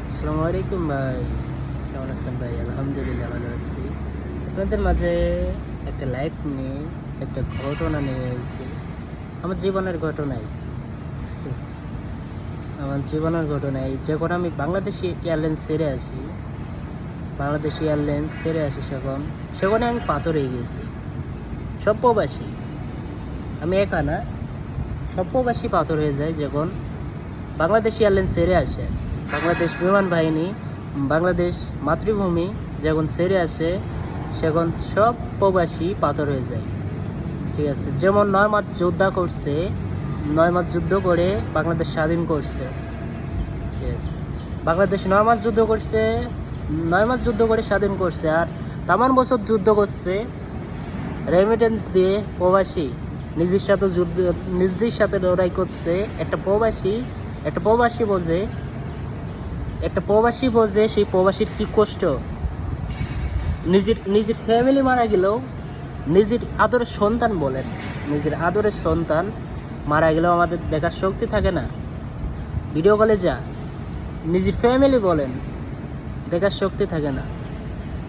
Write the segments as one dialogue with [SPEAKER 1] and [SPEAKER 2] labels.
[SPEAKER 1] আসসালামু আলাইকুম ভাই, কেমন আছেন ভাই? আলহামদুলিল্লাহ ভালো আছি। আপনাদের মাঝে একটা লাইফ নিয়ে একটা ঘটনা নিয়ে এসেছি। আমার জীবনের ঘটনাই, ঠিক আছে? আমার জীবনের ঘটনাই যখন আমি বাংলাদেশি এয়ারলাইন্স ছেড়ে আসি, সেখানে আমি পাথর হয়ে গেছি। সব প্রবাসী, আমি একা না, সব প্রবাসী পাথর হয়ে যায় যখন বাংলাদেশ এয়ারলাইন্স ছেড়ে আসে। বাংলাদেশ বিমান বাহিনী, বাংলাদেশ মাতৃভূমি যখন ছেড়ে আসে, সেখন সব প্রবাসী পাথর হয়ে যায়, ঠিক আছে? যেমন 9 মাস যোদ্ধা করছে, 9 মাস যুদ্ধ করে বাংলাদেশ স্বাধীন করছে, ঠিক আছে? বাংলাদেশ 9 মাস যুদ্ধ করছে, 9 মাস যুদ্ধ করে স্বাধীন করছে, আর তামান বছর যুদ্ধ করছে রেমিটেন্স দিয়ে। প্রবাসী নিজের সাথে লড়াই করছে। একটা প্রবাসী বোঝে সেই প্রবাসীর কি কষ্ট। নিজের ফ্যামিলি মারা গেলেও, নিজের আদরের সন্তান মারা গেলেও আমাদের দেখার শক্তি থাকে না। ভিডিও কলে যা নিজের ফ্যামিলি বলেন, দেখার শক্তি থাকে না,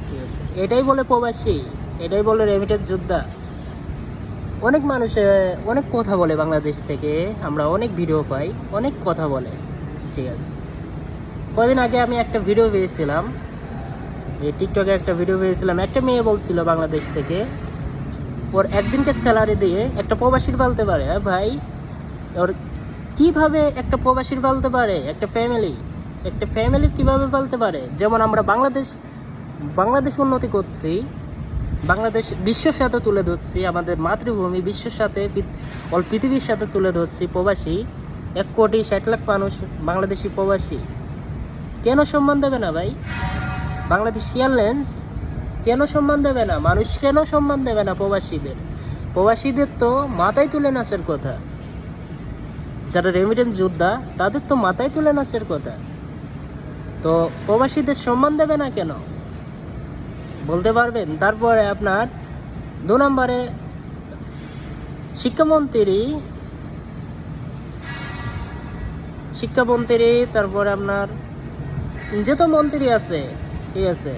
[SPEAKER 1] ঠিক আছে? এটাই বলে প্রবাসী, এটাই বলে রেমিটেন্স যোদ্ধা। অনেক মানুষে অনেক কথা বলে বাংলাদেশ থেকে, আমরা অনেক ভিডিও পাই, অনেক কথা বলে, ঠিক আছে? কদিন আগে আমি একটা ভিডিও পেয়েছিলাম, এই টিকটকে একটা ভিডিও পেয়েছিলাম। একটা মেয়ে বলছিল বাংলাদেশ থেকে ওর একদিনকে স্যালারি দিয়ে একটা প্রবাসীর পালতে পারে। হ্যাঁ ভাই, ওর কিভাবে একটা প্রবাসীর পালতে পারে? একটা ফ্যামিলির কিভাবে পালতে পারে? যেমন আমরা বাংলাদেশ উন্নতি করছি, বাংলাদেশ বিশ্বের সাথে তুলে ধরছি, আমাদের মাতৃভূমি বিশ্বের সাথে, অল পৃথিবীর সাথে তুলে ধরছি। প্রবাসী 1,60,00,000 মানুষ বাংলাদেশি প্রবাসী। কেন সম্মান দেবে না ভাই? বাংলাদেশ এয়ারলাইন্স কেন সম্মান দেবে না? মানুষ কেন সম্মান দেবে না প্রবাসীদের তো মাথায় তুলে নাচের কথা। যারা রেমিটেন্স যোদ্ধা তাদের তো মাথায় তুলে নাচের কথা। তো প্রবাসীদের সম্মান দেবে না কেন বলতে পারবেন? তারপরে আপনার 2 নম্বরে শিক্ষামন্ত্রী, তারপরে আপনার যত মন্ত্রী আছে, ঠিক আছে?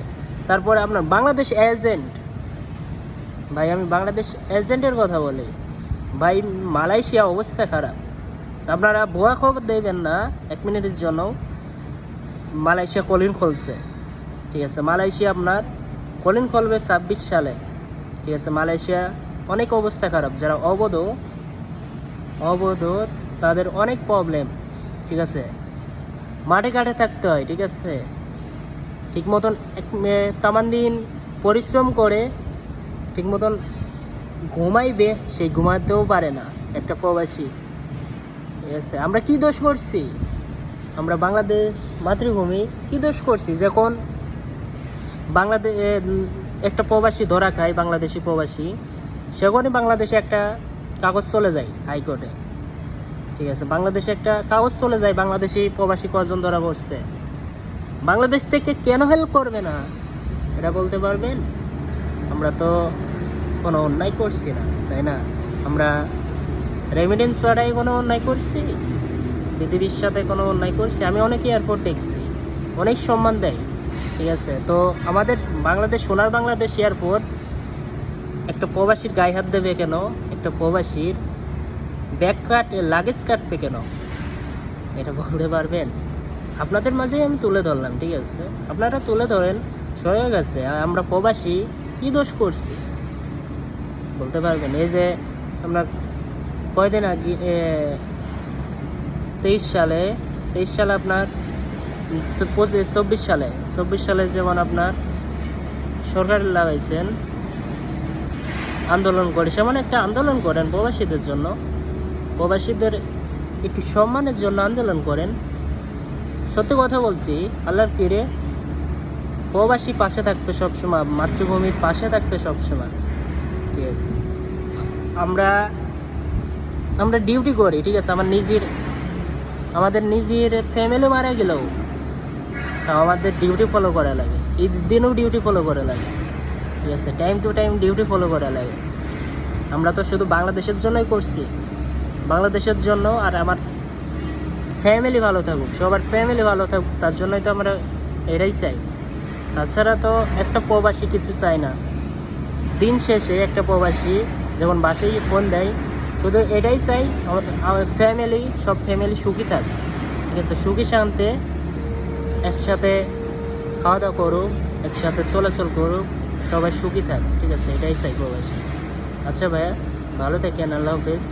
[SPEAKER 1] তারপরে আপনার বাংলাদেশ এজেন্ট। ভাই, আমি বাংলাদেশ এজেন্টের কথা বলি। ভাই, মালয়েশিয়া অবস্থা খারাপ। আপনারা ভুয়া খবর দেবেন না 1 মিনিটের জন্য। মালয়েশিয়া কলিন খুলছে, ঠিক আছে? মালয়েশিয়া আপনার কলিন খুলবে 26 সালে, ঠিক আছে? মালয়েশিয়া অনেক অবস্থা খারাপ। যারা অবৈধ তাদের অনেক প্রবলেম, ঠিক আছে? মাঠে ঘাটে থাকতে হয়, ঠিক আছে? ঠিক মতন তামান দিন পরিশ্রম করে ঠিক মতন ঘুমাইবে, সেই ঘুমাতেও পারে না একটা প্রবাসী, ঠিক আছে? আমরা কি দোষ করছি? আমরা বাংলাদেশ মাতৃভূমি কি দোষ করছি? যখন বাংলাদেশ একটা প্রবাসী ধরা খায়, বাংলাদেশি প্রবাসী, সেখানে বাংলাদেশে একটা কাগজ চলে যায় হাইকোর্টে, ঠিক আছে? বাংলাদেশে একটা কাগজ চলে যায় বাংলাদেশি প্রবাসী কজন ধরা পড়ছে। বাংলাদেশ থেকে কেন হেল্প করবে না এটা বলতে পারবেন? আমরা তো কোনো অন্যায় করছি না, তাই না? আমরা রেমিটেন্স ছাড়াই কোনো অন্যায় করছি? পৃথিবীর সাথে কোনো অন্যায় করছি? আমি অনেক এয়ারপোর্ট দেখছি, অনেক সম্মান দেয়, ঠিক আছে? তো আমাদের সোনার বাংলাদেশ এয়ারপোর্ট একটা প্রবাসীর গায়ে হাত দেবে কেন? একটা প্রবাসীর লাগেজ কাটবে কেন? এটা বলতে পারবেন? আপনাদের মাঝেই আমি তুলে ধরলাম, ঠিক আছে? আপনারা তুলে ধরেন, সরে গেছে। আমরা প্রবাসী কি দোষ করছি বলতে পারবেন? এই যে আমরা কয়দিন আগে 23 সালে আপনার 24 সালে যেমন আপনার সরকার লাগাইছেন আন্দোলন করে, সেমন একটা আন্দোলন করেন প্রবাসীদের জন্য, প্রবাসীদের একটু সম্মানের জন্য আন্দোলন করেন। সত্যি কথা বলছি, আল্লাহর পীরে প্রবাসী পাশে থাকবে সবসময়, মাতৃভূমির পাশে থাকবে সবসময়, ঠিক আছে? আমরা ডিউটি করি, ঠিক আছে? আমাদের নিজের ফ্যামিলি মারা গেলেও তাও আমাদের ডিউটি ফলো করা লাগে। ঈদের দিনেও ডিউটি ফলো করা লাগে, ঠিক আছে? Time to time duty follow করা লাগে। আমরা তো শুধু বাংলাদেশের জন্যই করছি, বাংলাদেশের জন্য আর আমার ফ্যামিলি ভালো থাকুক, সবার ফ্যামিলি ভালো থাকুক, তার জন্যই তো আমরা এটাই চাই। তাছাড়া তো একটা প্রবাসী কিছু চায় না। দিন শেষে একটা প্রবাসী যখন বাসায় ফোন দেয়, শুধু এটাই চাই আমার ফ্যামিলি, সব ফ্যামিলি সুখী থাক, ঠিক আছে, সুখী শান্তে একসাথে খাওয়া দাওয়া করুক, একসাথে চলাচল করুক, সবাই সুখী থাক, ঠিক আছে, এটাই চাই প্রবাসী। আচ্ছা ভাইয়া, ভালো থাকেন, আল্লাহ হাফেজ।